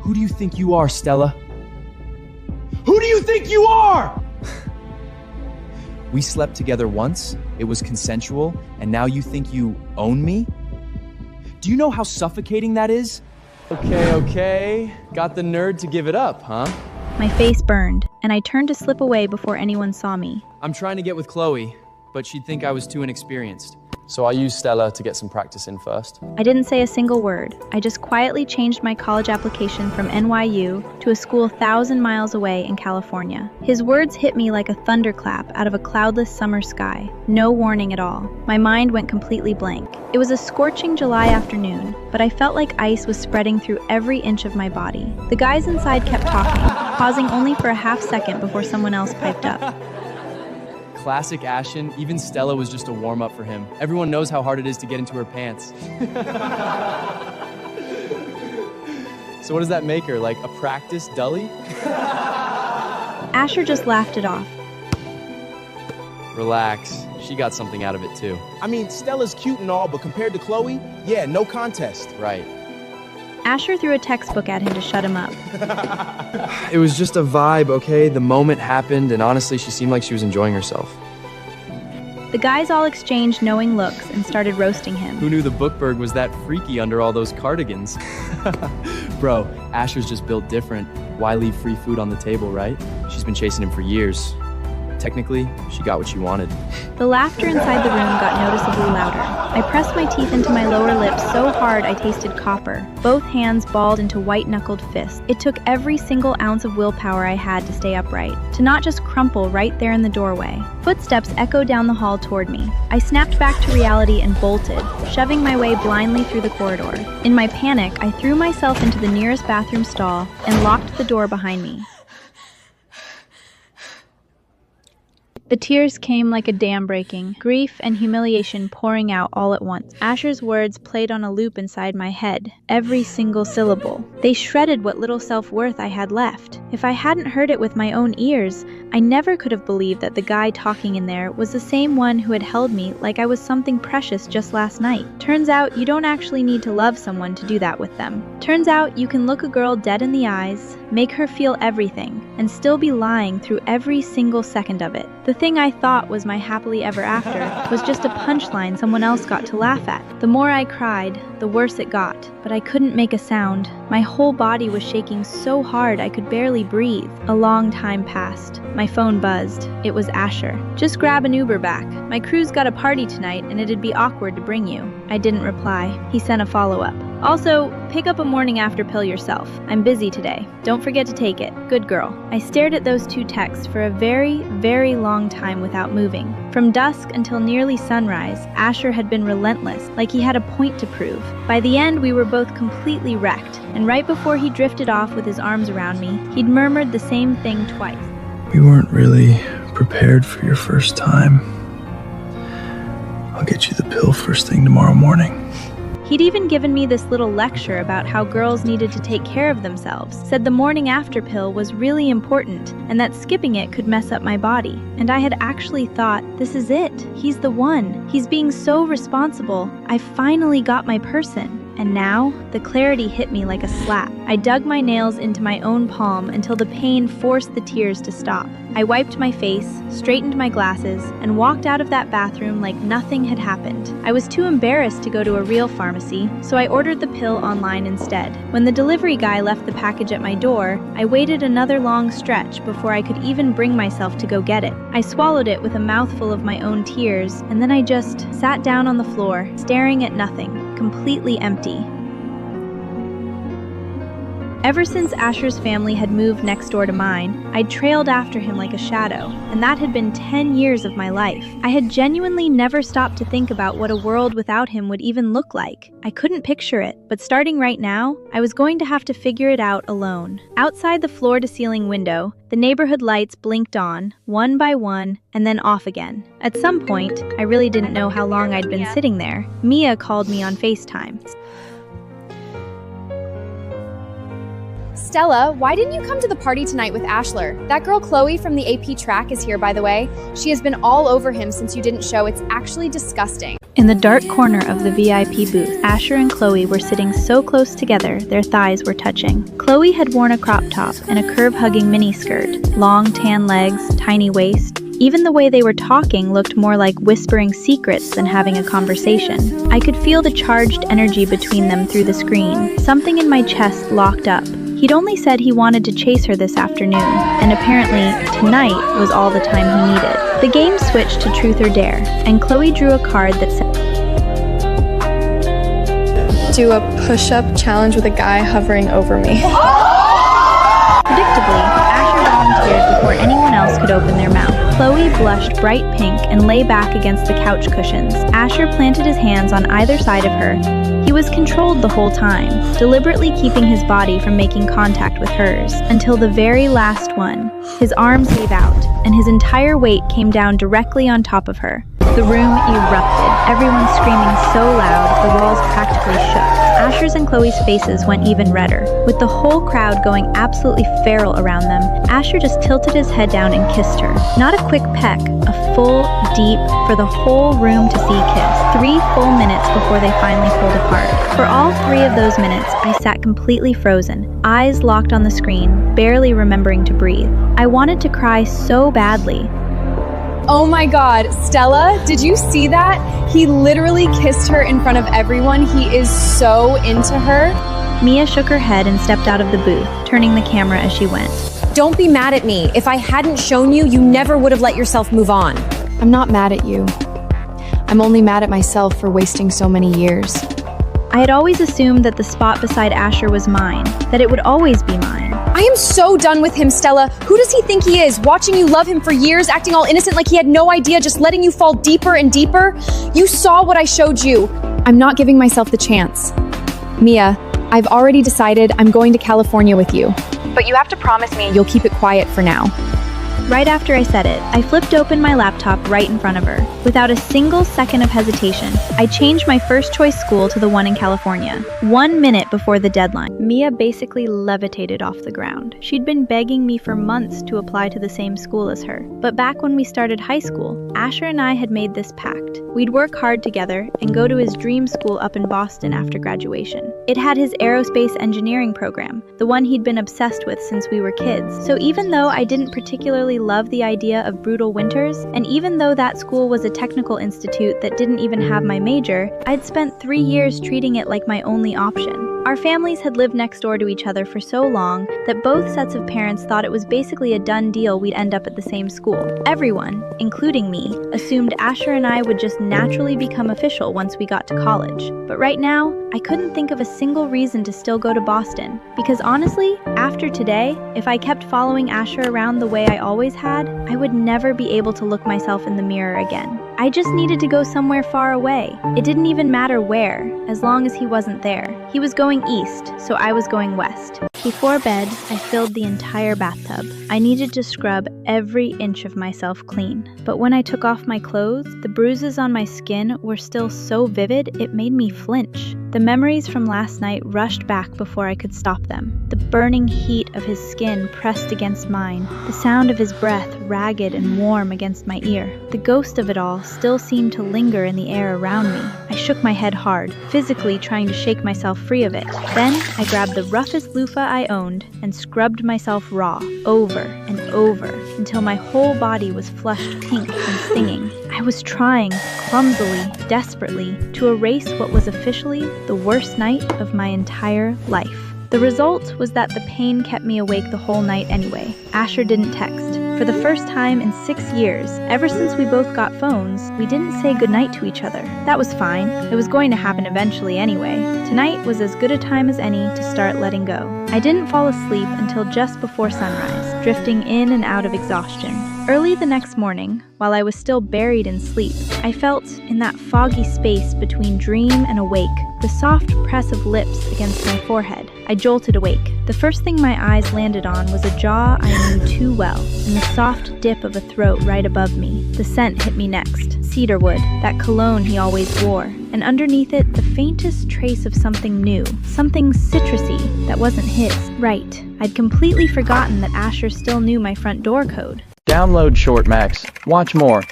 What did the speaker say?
Who do you think you are, Stella? Who do you think you are? We slept together once, it was consensual, and now you think you own me? Do you know how suffocating that is? Okay. Got the nerd to give it up, huh? My face burned, and I turned to slip away before anyone saw me. I'm trying to get with Chloe, but she'd think I was too inexperienced. So I used Stella to get some practice in first. I didn't say a single word. I just quietly changed my college application from NYU to a school 1,000 miles away in California. His words hit me like a thunderclap out of a cloudless summer sky. No warning at all. My mind went completely blank. It was a scorching July afternoon, but I felt like ice was spreading through every inch of my body. The guys inside kept talking, pausing only for a half second before someone else piped up. Classic Ashton, even Stella was just a warm-up for him. Everyone knows how hard it is to get into her pants. So what does that make her, like a practice dully? Asher just laughed it off. Relax, she got something out of it too. I mean, Stella's cute and all, but compared to Chloe, yeah, no contest. Right. Asher threw a textbook at him to shut him up. It was just a vibe, okay? The moment happened, and honestly, she seemed like she was enjoying herself. The guys all exchanged knowing looks and started roasting him. Who knew the Bookberg was that freaky under all those cardigans? Bro, Asher's just built different. Why leave free food on the table, right? She's been chasing him for years. Technically, she got what she wanted. The laughter inside the room got noticeably louder. I pressed my teeth into my lower lip so hard I tasted copper. Both hands balled into white-knuckled fists. It took every single ounce of willpower I had to stay upright, to not just crumple right there in the doorway. Footsteps echoed down the hall toward me. I snapped back to reality and bolted, shoving my way blindly through the corridor. In my panic, I threw myself into the nearest bathroom stall and locked the door behind me. The tears came like a dam breaking, grief and humiliation pouring out all at once. Asher's words played on a loop inside my head, every single syllable. They shredded what little self-worth I had left. If I hadn't heard it with my own ears, I never could have believed that the guy talking in there was the same one who had held me like I was something precious just last night. Turns out you don't actually need to love someone to do that with them. Turns out you can look a girl dead in the eyes, make her feel everything, and still be lying through every single second of it. The thing I thought was my happily ever after was just a punchline someone else got to laugh at. The more I cried, the worse it got, but I couldn't make a sound. My whole body was shaking so hard I could barely breathe. A long time passed. My phone buzzed. It was Asher. "Just grab an Uber back. My crew's got a party tonight and it'd be awkward to bring you." I didn't reply. He sent a follow-up. "Also, pick up a morning after pill yourself. I'm busy today. Don't forget to take it. Good girl." I stared at those two texts for a very, very long time without moving. From dusk until nearly sunrise, Asher had been relentless, like he had a point to prove. By the end, we were both completely wrecked, and right before he drifted off with his arms around me, he'd murmured the same thing twice. "We weren't really prepared for your first time. I'll get you the pill first thing tomorrow morning." He'd even given me this little lecture about how girls needed to take care of themselves, said the morning after pill was really important, and that skipping it could mess up my body. And I had actually thought, this is it. He's the one. He's being so responsible. I finally got my person. And now, the clarity hit me like a slap. I dug my nails into my own palm until the pain forced the tears to stop. I wiped my face, straightened my glasses, and walked out of that bathroom like nothing had happened. I was too embarrassed to go to a real pharmacy, so I ordered the pill online instead. When the delivery guy left the package at my door, I waited another long stretch before I could even bring myself to go get it. I swallowed it with a mouthful of my own tears, and then I just sat down on the floor, staring at nothing, completely empty. Ever since Asher's family had moved next door to mine, I'd trailed after him like a shadow, and that had been 10 years of my life. I had genuinely never stopped to think about what a world without him would even look like. I couldn't picture it, but starting right now, I was going to have to figure it out alone. Outside the floor-to-ceiling window, the neighborhood lights blinked on, one by one, and then off again. At some point, I really didn't know how long I'd been sitting there, Mia called me on FaceTime. Stella, why didn't you come to the party tonight with Ashler? That girl Chloe from the AP track is here, by the way. She has been all over him since you didn't show. It's actually disgusting. In the dark corner of the VIP booth, Asher and Chloe were sitting so close together, their thighs were touching. Chloe had worn a crop top and a curve-hugging miniskirt, long tan legs, tiny waist. Even the way they were talking looked more like whispering secrets than having a conversation. I could feel the charged energy between them through the screen. Something in my chest locked up. He'd only said he wanted to chase her this afternoon, and apparently tonight was all the time he needed. The game switched to Truth or Dare, and Chloe drew a card that said, "Do a push-up challenge with a guy hovering over me." Predictably, Asher volunteered before anyone else could open their mouth. Chloe blushed bright pink and lay back against the couch cushions. Asher planted his hands on either side of her. He was controlled the whole time, deliberately keeping his body from making contact with hers, until the very last one. His arms gave out, and his entire weight came down directly on top of her. The room erupted, everyone screaming so loud, the walls practically shook. Asher's and Chloe's faces went even redder. With the whole crowd going absolutely feral around them, Asher just tilted his head down and kissed her. Not a quick peck, a full, deep, for the whole room to see kiss. 3 full minutes before they finally pulled apart. For all 3 of those minutes, I sat completely frozen, eyes locked on the screen, barely remembering to breathe. I wanted to cry so badly. Oh my God, Stella, did you see that? He literally kissed her in front of everyone. He is so into her. Mia shook her head and stepped out of the booth, turning the camera as she went. Don't be mad at me. If I hadn't shown you, you never would have let yourself move on. I'm not mad at you. I'm only mad at myself for wasting so many years. I had always assumed that the spot beside Asher was mine, that it would always be mine. I am so done with him, Stella. Who does he think he is? Watching you love him for years, acting all innocent like he had no idea, just letting you fall deeper and deeper? You saw what I showed you. I'm not giving myself the chance. Mia, I've already decided I'm going to California with you. But you have to promise me you'll keep it quiet for now. Right after I said it, I flipped open my laptop right in front of her. Without a single second of hesitation, I changed my first choice school to the one in California. 1 minute before the deadline, Mia basically levitated off the ground. She'd been begging me for months to apply to the same school as her. But back when we started high school, Asher and I had made this pact. We'd work hard together and go to his dream school up in Boston after graduation. It had his aerospace engineering program, the one he'd been obsessed with since we were kids. So even though I didn't particularly love the idea of brutal winters, and even though that school was a technical institute that didn't even have my major, I'd spent 3 years treating it like my only option. Our families had lived next door to each other for so long that both sets of parents thought it was basically a done deal we'd end up at the same school. Everyone, including me, assumed Asher and I would just naturally become official once we got to college. But right now, I couldn't think of a single reason to still go to Boston, because honestly, after today, if I kept following Asher around the way I always had, I would never be able to look myself in the mirror again. I just needed to go somewhere far away. It didn't even matter where, as long as he wasn't there. He was going east, so I was going west. Before bed, I filled the entire bathtub. I needed to scrub every inch of myself clean. But when I took off my clothes, the bruises on my skin were still so vivid it made me flinch. The memories from last night rushed back before I could stop them. The burning heat of his skin pressed against mine, the sound of his breath ragged and warm against my ear. The ghost of it all still seemed to linger in the air around me. I shook my head hard, physically trying to shake myself free of it. Then I grabbed the roughest loofah I owned and scrubbed myself raw, over and over, until my whole body was flushed pink and stinging. I was trying, clumsily, desperately, to erase what was officially the worst night of my entire life. The result was that the pain kept me awake the whole night anyway. Asher didn't text. For the first time in 6 years, ever since we both got phones, we didn't say goodnight to each other. That was fine. It was going to happen eventually anyway. Tonight was as good a time as any to start letting go. I didn't fall asleep until just before sunrise, drifting in and out of exhaustion. Early the next morning, while I was still buried in sleep, I felt, in that foggy space between dream and awake, the soft press of lips against my forehead. I jolted awake. The first thing my eyes landed on was a jaw I knew too well, and the soft dip of a throat right above me. The scent hit me next. Cedarwood, that cologne he always wore, and underneath it, the faintest trace of something new, something citrusy that wasn't his. Right, I'd completely forgotten that Asher still knew my front door code. Download Short Max. Watch more.